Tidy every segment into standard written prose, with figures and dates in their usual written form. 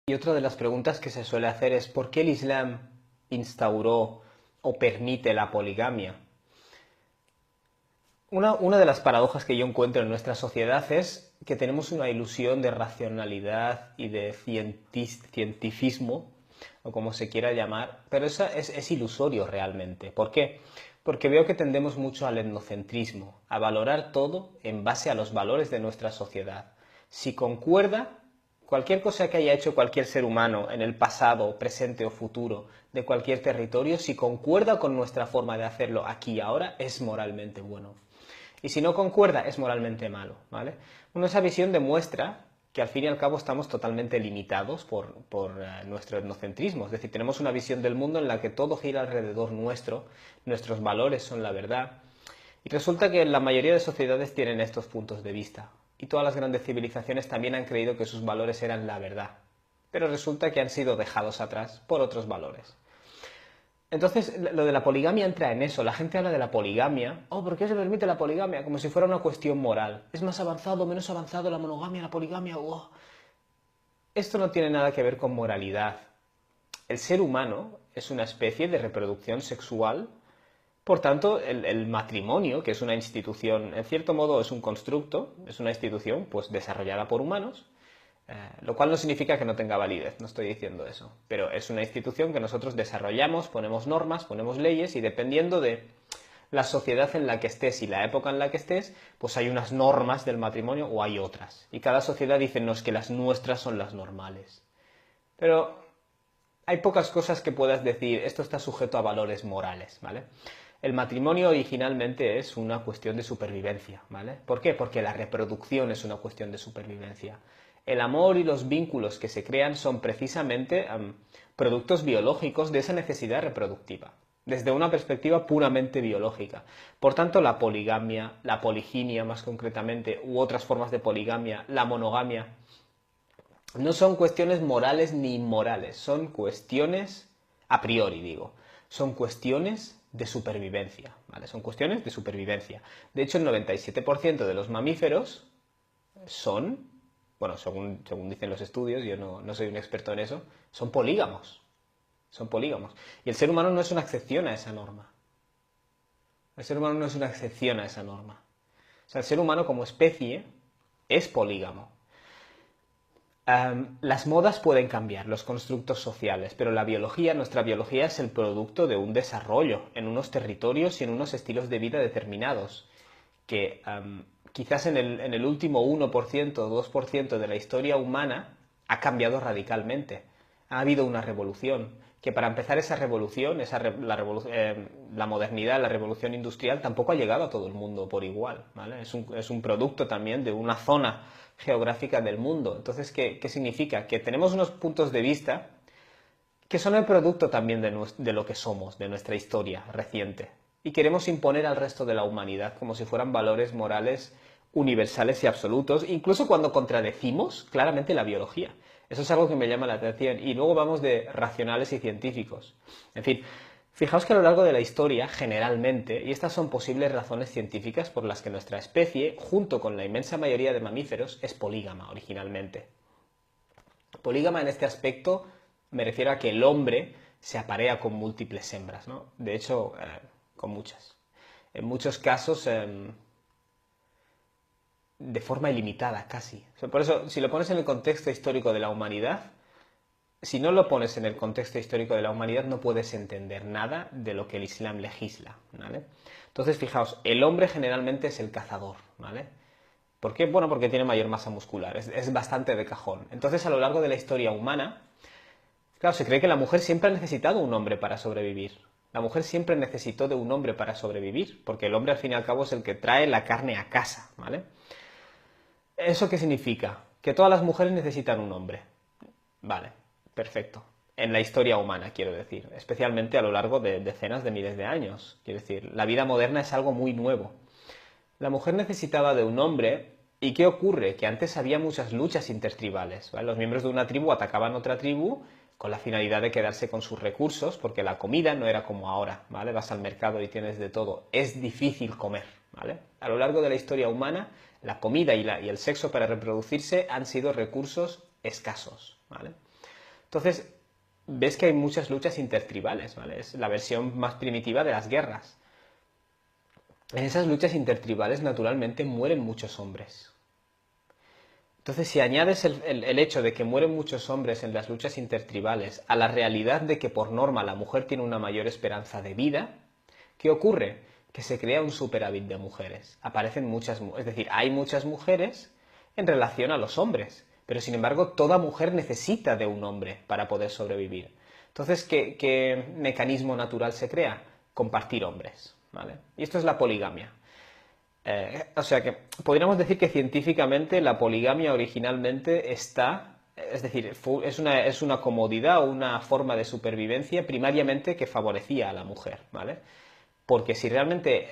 Y otra de las preguntas que se suele hacer es ¿por qué el Islam instauró o permite la poligamia? Una de las paradojas que yo encuentro en nuestra sociedad es que tenemos una ilusión de racionalidad y de cientificismo, o como se quiera llamar, pero eso es ilusorio realmente. ¿Por qué? Porque veo que tendemos mucho al etnocentrismo, a valorar todo en base a los valores de nuestra sociedad. Si concuerda, cualquier cosa que haya hecho cualquier ser humano en el pasado, presente o futuro de cualquier territorio, si concuerda con nuestra forma de hacerlo aquí y ahora, es moralmente bueno. Y si no concuerda, es moralmente malo, ¿vale? Bueno, esa visión demuestra que al fin y al cabo estamos totalmente limitados por nuestro etnocentrismo. Es decir, tenemos una visión del mundo en la que todo gira alrededor nuestro, nuestros valores son la verdad. Y resulta que la mayoría de sociedades tienen estos puntos de vista. Y todas las grandes civilizaciones también han creído que sus valores eran la verdad. Pero resulta que han sido dejados atrás por otros valores. Entonces, lo de la poligamia entra en eso. La gente habla de la poligamia. Oh, ¿por qué se permite la poligamia? Como si fuera una cuestión moral. ¿Es más avanzado, menos avanzado la monogamia, la poligamia? Oh. Esto no tiene nada que ver con moralidad. El ser humano es una especie de reproducción sexual. Por tanto, el matrimonio, que es una institución, en cierto modo es un constructo, es una institución pues desarrollada por humanos, lo cual no significa que no tenga validez, no estoy diciendo eso, pero es una institución que nosotros desarrollamos, ponemos normas, ponemos leyes y dependiendo de la sociedad en la que estés y la época en la que estés, pues hay unas normas del matrimonio o hay otras. Y cada sociedad dice, no, es que las nuestras son las normales. Pero hay pocas cosas que puedas decir, esto está sujeto a valores morales, ¿vale? El matrimonio originalmente es una cuestión de supervivencia, ¿vale? ¿Por qué? Porque la reproducción es una cuestión de supervivencia. El amor y los vínculos que se crean son precisamente productos biológicos de esa necesidad reproductiva, desde una perspectiva puramente biológica. Por tanto, la poligamia, la poliginia más concretamente, u otras formas de poligamia, la monogamia, no son cuestiones morales ni inmorales, son cuestiones, a priori digo, son cuestiones de supervivencia, ¿vale? Son cuestiones de supervivencia. De hecho, el 97% de los mamíferos son, bueno, según dicen los estudios, yo no soy un experto en eso, son polígamos. Son polígamos. Y el ser humano no es una excepción a esa norma. El ser humano no es una excepción a esa norma. O sea, el ser humano como especie es polígamo. Las modas pueden cambiar, los constructos sociales, pero la biología, nuestra biología es el producto de un desarrollo en unos territorios y en unos estilos de vida determinados, que quizás en el último 1% o 2% de la historia humana ha cambiado radicalmente. Ha habido una revolución, que para empezar esa revolución, la modernidad, la revolución industrial, tampoco ha llegado a todo el mundo por igual, ¿vale? Es un producto también de una zona geográfica del mundo. Entonces, ¿qué significa? Que tenemos unos puntos de vista que son el producto también de lo que somos, de nuestra historia reciente. Y queremos imponer al resto de la humanidad como si fueran valores morales universales y absolutos, incluso cuando contradecimos claramente la biología. Eso es algo que me llama la atención. Y luego vamos de racionales y científicos. En fin, fijaos que a lo largo de la historia, generalmente, y estas son posibles razones científicas por las que nuestra especie, junto con la inmensa mayoría de mamíferos, es polígama originalmente. Polígama en este aspecto me refiero a que el hombre se aparea con múltiples hembras, ¿no? De hecho, con muchas. En muchos casos, de forma ilimitada, casi. O sea, por eso, si lo pones en el contexto histórico de la humanidad, si no lo pones en el contexto histórico de la humanidad, no puedes entender nada de lo que el Islam legisla, ¿vale? Entonces, fijaos, el hombre generalmente es el cazador, ¿vale? ¿Por qué? Bueno, porque tiene mayor masa muscular, es bastante de cajón. Entonces, a lo largo de la historia humana, claro, se cree que la mujer siempre ha necesitado un hombre para sobrevivir. La mujer siempre necesitó de un hombre para sobrevivir, porque el hombre al fin y al cabo es el que trae la carne a casa, ¿vale? ¿Eso qué significa? Que todas las mujeres necesitan un hombre. Vale, perfecto. En la historia humana, quiero decir, especialmente a lo largo de decenas de miles de años. Quiero decir, la vida moderna es algo muy nuevo. La mujer necesitaba de un hombre. ¿Y qué ocurre? Que antes había muchas luchas intertribales, ¿vale? Los miembros de una tribu atacaban otra tribu con la finalidad de quedarse con sus recursos, porque la comida no era como ahora, ¿vale? Vas al mercado y tienes de todo. Es difícil comer, ¿vale? A lo largo de la historia humana, la comida y el sexo para reproducirse han sido recursos escasos, ¿vale? Entonces, ves que hay muchas luchas intertribales, ¿vale? Es la versión más primitiva de las guerras. En esas luchas intertribales, naturalmente, mueren muchos hombres. Entonces, si añades el hecho de que mueren muchos hombres en las luchas intertribales a la realidad de que por norma la mujer tiene una mayor esperanza de vida, ¿qué ocurre? Que se crea un superávit de mujeres. Aparecen muchas, es decir, hay muchas mujeres en relación a los hombres, pero sin embargo toda mujer necesita de un hombre para poder sobrevivir. Entonces, ¿qué mecanismo natural se crea? Compartir hombres, ¿vale? Y esto es la poligamia. O sea que podríamos decir que científicamente la poligamia originalmente está, es decir, es una comodidad o una forma de supervivencia primariamente que favorecía a la mujer, ¿vale? Porque si realmente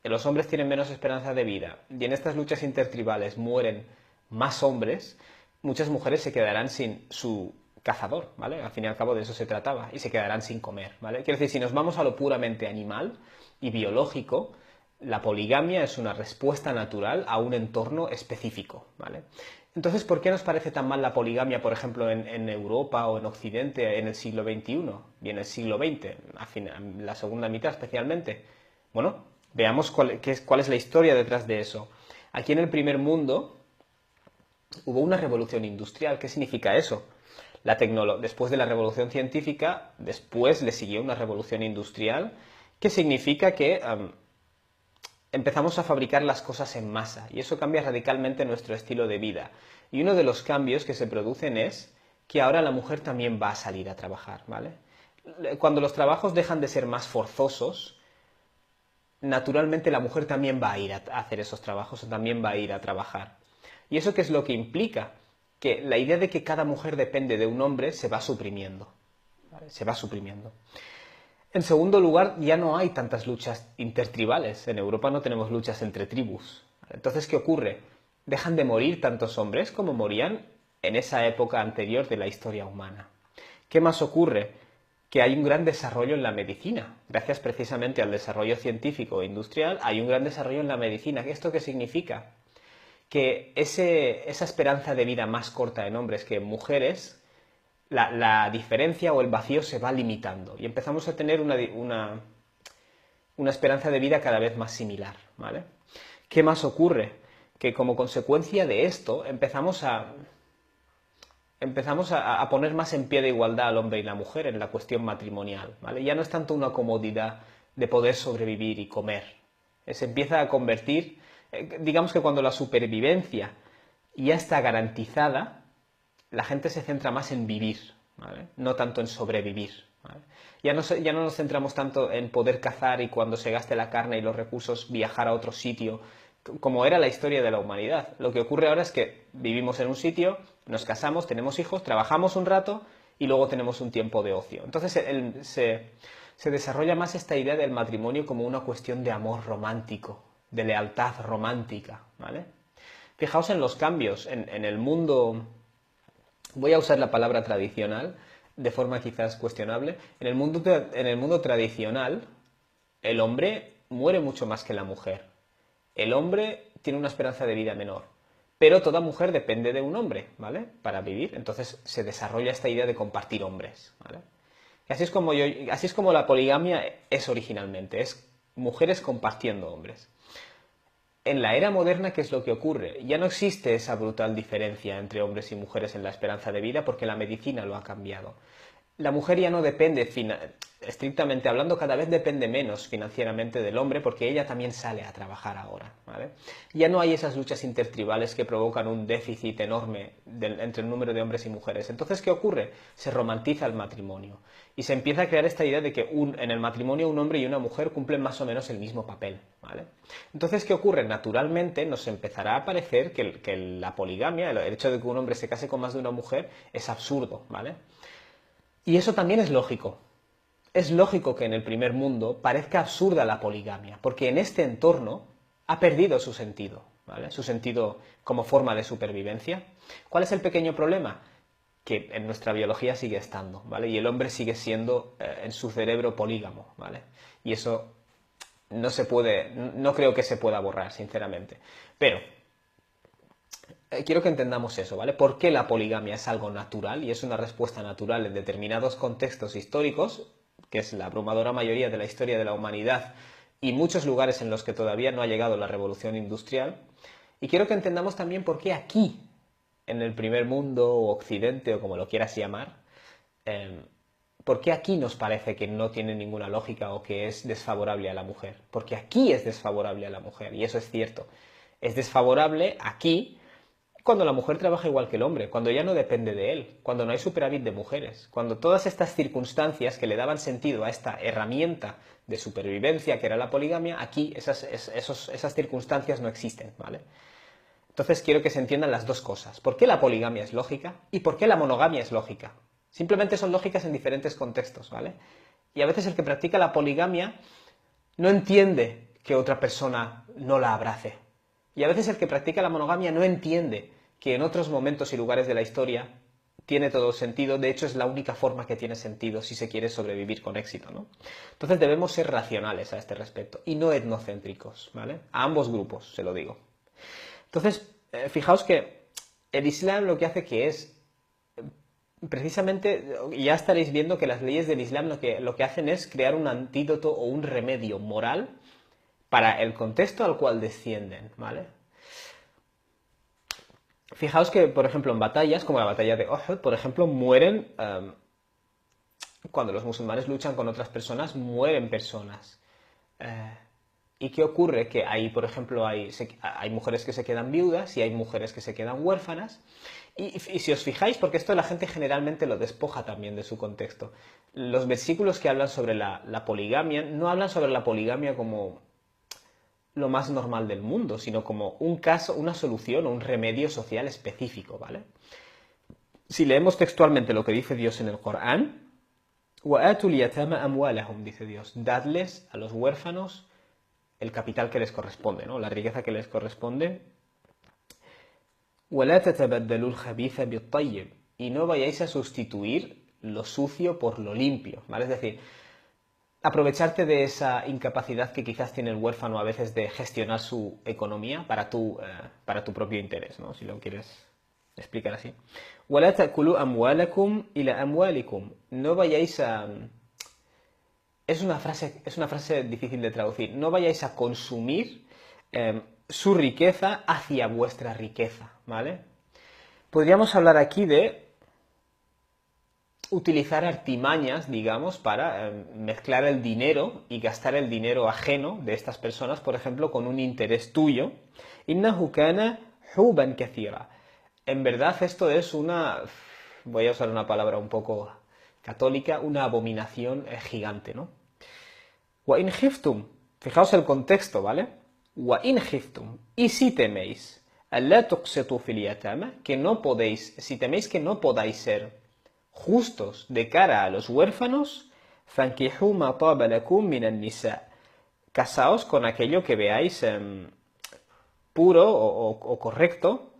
los hombres tienen menos esperanza de vida y en estas luchas intertribales mueren más hombres, muchas mujeres se quedarán sin su cazador, ¿vale? Al fin y al cabo de eso se trataba, y se quedarán sin comer, ¿vale? Quiero decir, si nos vamos a lo puramente animal y biológico, la poligamia es una respuesta natural a un entorno específico, ¿vale? Entonces, ¿por qué nos parece tan mal la poligamia, por ejemplo, en Europa o en Occidente en el siglo XXI y en el siglo XX, en la segunda mitad especialmente? Bueno, veamos cuál es la historia detrás de eso. Aquí en el primer mundo hubo una revolución industrial. ¿Qué significa eso? Después de la revolución científica, después le siguió una revolución industrial, que significa que empezamos a fabricar las cosas en masa y eso cambia radicalmente nuestro estilo de vida. Y uno de los cambios que se producen es que ahora la mujer también va a salir a trabajar, ¿vale? Cuando los trabajos dejan de ser más forzosos, naturalmente la mujer también va a ir a hacer esos trabajos o también va a ir a trabajar. ¿Y eso qué es lo que implica? Que la idea de que cada mujer depende de un hombre se va suprimiendo, ¿vale? Se va suprimiendo. En segundo lugar, ya no hay tantas luchas intertribales. En Europa no tenemos luchas entre tribus. Entonces, ¿qué ocurre? Dejan de morir tantos hombres como morían en esa época anterior de la historia humana. ¿Qué más ocurre? Que hay un gran desarrollo en la medicina. Gracias precisamente al desarrollo científico e industrial, hay un gran desarrollo en la medicina. ¿Esto qué significa? Que esa esperanza de vida más corta en hombres que en mujeres, la diferencia o el vacío se va limitando y empezamos a tener una esperanza de vida cada vez más similar, ¿vale? ¿Qué más ocurre? Que como consecuencia de esto empezamos a poner más en pie de igualdad al hombre y la mujer en la cuestión matrimonial, ¿vale? Ya no es tanto una comodidad de poder sobrevivir y comer. Se empieza a convertir, digamos que cuando la supervivencia ya está garantizada, la gente se centra más en vivir, ¿vale? No tanto en sobrevivir, ¿vale? Ya no nos centramos tanto en poder cazar y cuando se gaste la carne y los recursos viajar a otro sitio, como era la historia de la humanidad. Lo que ocurre ahora es que vivimos en un sitio, nos casamos, tenemos hijos, trabajamos un rato y luego tenemos un tiempo de ocio. Entonces se desarrolla más esta idea del matrimonio como una cuestión de amor romántico, de lealtad romántica, ¿vale? Fijaos en los cambios en el mundo. Voy a usar la palabra tradicional de forma quizás cuestionable. En el mundo tradicional, el hombre muere mucho más que la mujer. El hombre tiene una esperanza de vida menor. Pero toda mujer depende de un hombre, ¿vale? Para vivir. Entonces se desarrolla esta idea de compartir hombres, ¿vale? Y así es como la poligamia es originalmente. Es mujeres compartiendo hombres. En la era moderna, ¿qué es lo que ocurre? Ya no existe esa brutal diferencia entre hombres y mujeres en la esperanza de vida porque la medicina lo ha cambiado. La mujer ya no depende, estrictamente hablando, cada vez depende menos financieramente del hombre porque ella también sale a trabajar ahora, ¿vale? Ya no hay esas luchas intertribales que provocan un déficit enorme entre el número de hombres y mujeres. Entonces, ¿qué ocurre? Se romantiza el matrimonio y se empieza a crear esta idea de que en el matrimonio un hombre y una mujer cumplen más o menos el mismo papel, ¿vale? Entonces, ¿qué ocurre? Naturalmente nos empezará a parecer que la poligamia, el hecho de que un hombre se case con más de una mujer, es absurdo, ¿vale? Y eso también es lógico. Es lógico que en el primer mundo parezca absurda la poligamia, porque en este entorno ha perdido su sentido, ¿vale? Su sentido como forma de supervivencia. ¿Cuál es el pequeño problema? Que en nuestra biología sigue estando, ¿vale? Y el hombre sigue siendo en su cerebro polígamo, ¿vale? Y eso no creo que se pueda borrar, sinceramente. Pero quiero que entendamos eso, ¿vale? ¿Por qué la poligamia es algo natural y es una respuesta natural en determinados contextos históricos, que es la abrumadora mayoría de la historia de la humanidad y muchos lugares en los que todavía no ha llegado la revolución industrial? Y quiero que entendamos también por qué aquí, en el primer mundo o occidente o como lo quieras llamar, ¿por qué aquí nos parece que no tiene ninguna lógica o que es desfavorable a la mujer? Porque aquí es desfavorable a la mujer, y eso es cierto. Es desfavorable aquí cuando la mujer trabaja igual que el hombre, cuando ya no depende de él, cuando no hay superávit de mujeres, cuando todas estas circunstancias que le daban sentido a esta herramienta de supervivencia que era la poligamia, aquí esas circunstancias no existen, ¿vale? Entonces quiero que se entiendan las dos cosas. ¿Por qué la poligamia es lógica y por qué la monogamia es lógica? Simplemente son lógicas en diferentes contextos, ¿vale? Y a veces el que practica la poligamia no entiende que otra persona no la abrace. Y a veces el que practica la monogamia no entiende que en otros momentos y lugares de la historia tiene todo sentido, de hecho es la única forma que tiene sentido si se quiere sobrevivir con éxito, ¿no? Entonces debemos ser racionales a este respecto y no etnocéntricos, ¿vale? A ambos grupos, se lo digo. Entonces, fijaos que el Islam lo que hace que es, precisamente, ya estaréis viendo que las leyes del Islam lo que hacen es crear un antídoto o un remedio moral para el contexto al cual descienden, ¿vale? Fijaos que, por ejemplo, en batallas, como la batalla de Uhud, por ejemplo, mueren, cuando los musulmanes luchan con otras personas, mueren personas. ¿Y qué ocurre? Que ahí, por ejemplo, hay mujeres que se quedan viudas y hay mujeres que se quedan huérfanas. Y si os fijáis, porque esto la gente generalmente lo despoja también de su contexto, los versículos que hablan sobre la poligamia no hablan sobre la poligamia como lo más normal del mundo, sino como un caso, una solución o un remedio social específico, ¿vale? Si leemos textualmente lo que dice Dios en el Corán, وَآتُوا الْيَتَامَ أَمْوَالَهُمْ, dice Dios, dadles a los huérfanos el capital que les corresponde, ¿no? La riqueza que les corresponde. وَلَا تَتَبَدَّلُوا الْخَبِيثَ بِالطَّيِّبِ, y no vayáis a sustituir lo sucio por lo limpio, ¿vale? Es decir, aprovecharte de esa incapacidad que quizás tiene el huérfano a veces de gestionar su economía para tu propio interés, ¿no? Si lo quieres explicar así. وَلَا تَأْكُلُوا أَمْوَالَكُمْ إِلَى أَمْوَالِكُمْ, no vayáis a... Es una frase difícil de traducir. No vayáis a consumir su riqueza hacia vuestra riqueza, ¿vale? Podríamos hablar aquí de utilizar artimañas, digamos, para mezclar el dinero y gastar el dinero ajeno de estas personas, por ejemplo, con un interés tuyo. إِنَّهُ كَانَ حُوبًا كَثِيرًا. En verdad esto es voy a usar una palabra un poco católica, una abominación gigante, ¿no? وَإِنْ خِفْتُمْ, fijaos el contexto, ¿vale? وَإِنْ خِفْتُمْ, y si teméis, أَلَّا تُقْسِطُوا فِي الْيَتَامَى, que no podéis, si teméis que no podáis ser justos de cara a los huérfanos, فَانْكِحُوا مَا طَابَ لَكُم مِنَ النِّسَاءِ, casaos con aquello que veáis puro o correcto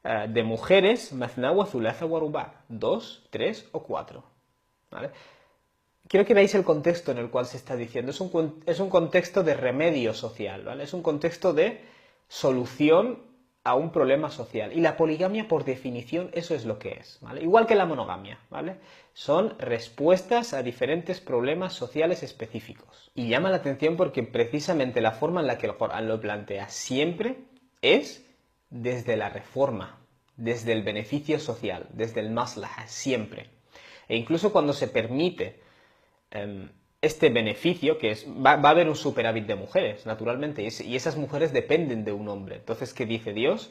de mujeres, مثنى وثلاث ورباع, 2, 3 o 4, ¿vale? Quiero que veáis el contexto en el cual se está diciendo. Es un contexto de remedio social, ¿vale? Es un contexto de solución a un problema social. Y la poligamia, por definición, eso es lo que es, ¿vale? Igual que la monogamia, ¿vale? Son respuestas a diferentes problemas sociales específicos. Y llama la atención porque precisamente la forma en la que el Corán lo plantea siempre es desde la reforma, desde el beneficio social, desde el maslaha, siempre. E incluso cuando se permite este beneficio, que va a haber un superávit de mujeres, naturalmente, y esas mujeres dependen de un hombre. Entonces, ¿qué dice Dios?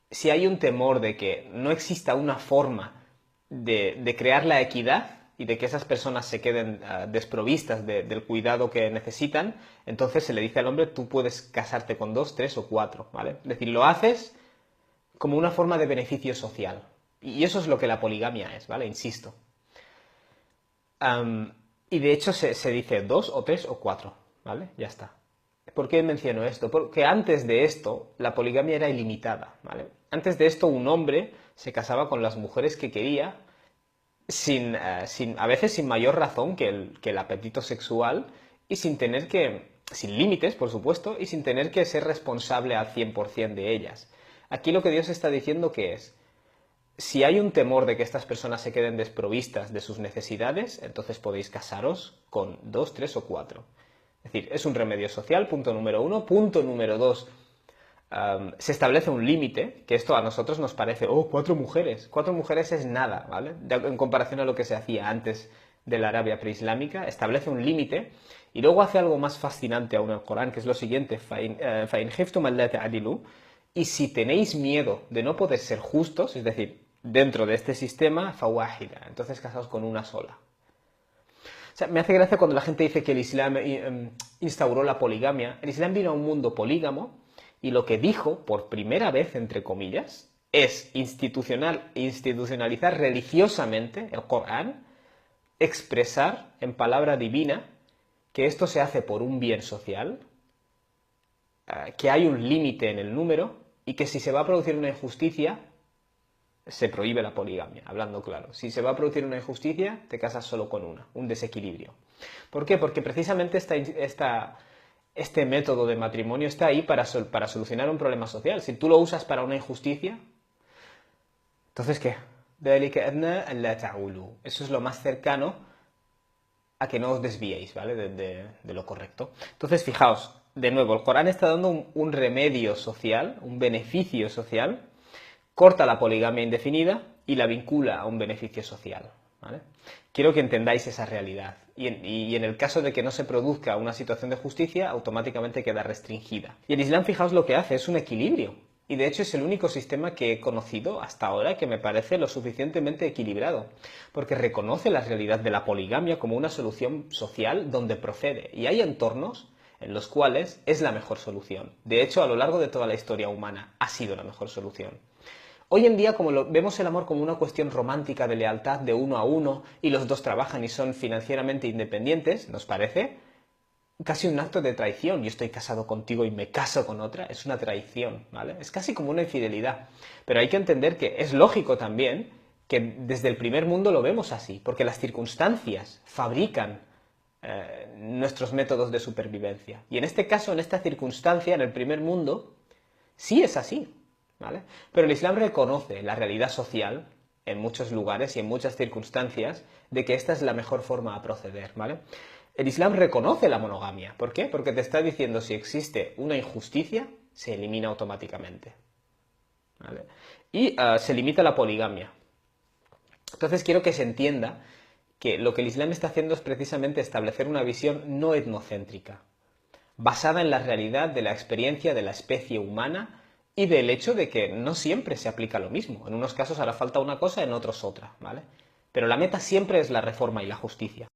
Si hay un temor de que no exista una forma de crear la equidad y de que esas personas se queden desprovistas del cuidado que necesitan, entonces se le dice al hombre, tú puedes casarte con 2, 3 o 4, ¿vale? Es decir, lo haces como una forma de beneficio social. Y eso es lo que la poligamia es, ¿vale? Insisto. Y de hecho se dice 2 o 3 o 4, ¿vale? Ya está. ¿Por qué menciono esto? Porque antes de esto la poligamia era ilimitada, ¿vale? Antes de esto un hombre se casaba con las mujeres que quería a veces sin mayor razón que el apetito sexual y sin límites, por supuesto, y sin tener que ser responsable al 100% de ellas. Aquí lo que Dios está diciendo que es, si hay un temor de que estas personas se queden desprovistas de sus necesidades, entonces podéis casaros con 2, 3 o 4. Es decir, es un remedio social, punto número 1. Punto número 2, se establece un límite, que esto a nosotros nos parece, oh, 4 mujeres. 4 mujeres es nada, ¿vale? En comparación a lo que se hacía antes de la Arabia preislámica, establece un límite y luego hace algo más fascinante aún el Corán, que es lo siguiente, فَإِنْ خِفْتُمْ أَلَّا تَعْدِلُوا, y si tenéis miedo de no poder ser justos, es decir, dentro de este sistema, fawahida, entonces casaos con una sola. O sea, me hace gracia cuando la gente dice que el Islam instauró la poligamia. El Islam vino a un mundo polígamo y lo que dijo, por primera vez, entre comillas, es institucionalizar religiosamente el Corán, expresar en palabra divina que esto se hace por un bien social, que hay un límite en el número y que si se va a producir una injusticia, se prohíbe la poligamia, hablando claro. Si se va a producir una injusticia, te casas solo con una, un desequilibrio. ¿Por qué? Porque precisamente este método de matrimonio está ahí para solucionar un problema social. Si tú lo usas para una injusticia, entonces ¿qué? Eso es lo más cercano a que no os desviéis, ¿vale? De lo correcto. Entonces, fijaos, de nuevo, el Corán está dando un remedio social, un beneficio social, corta la poligamia indefinida y la vincula a un beneficio social, ¿vale? Quiero que entendáis esa realidad. Y en el caso de que no se produzca una situación de justicia, automáticamente queda restringida. Y el Islam, fijaos lo que hace, es un equilibrio. Y de hecho es el único sistema que he conocido hasta ahora que me parece lo suficientemente equilibrado, porque reconoce la realidad de la poligamia como una solución social donde procede. Y hay entornos en los cuales es la mejor solución. De hecho, a lo largo de toda la historia humana ha sido la mejor solución. Hoy en día, como vemos el amor como una cuestión romántica de lealtad de uno a uno y los dos trabajan y son financieramente independientes, nos parece casi un acto de traición. Yo estoy casado contigo y me caso con otra, es una traición, ¿vale? Es casi como una infidelidad. Pero hay que entender que es lógico también que desde el primer mundo lo vemos así, porque las circunstancias fabrican nuestros métodos de supervivencia. Y en este caso, en esta circunstancia, en el primer mundo, sí es así, ¿vale? Pero el Islam reconoce la realidad social en muchos lugares y en muchas circunstancias de que esta es la mejor forma a proceder, ¿vale? El Islam reconoce la monogamia. ¿Por qué? Porque te está diciendo si existe una injusticia, se elimina automáticamente, ¿vale? Y se limita la poligamia. Entonces quiero que se entienda que lo que el Islam está haciendo es precisamente establecer una visión no etnocéntrica, basada en la realidad de la experiencia de la especie humana y del hecho de que no siempre se aplica lo mismo. En unos casos hará falta una cosa, en otros otra, ¿vale? Pero la meta siempre es la reforma y la justicia.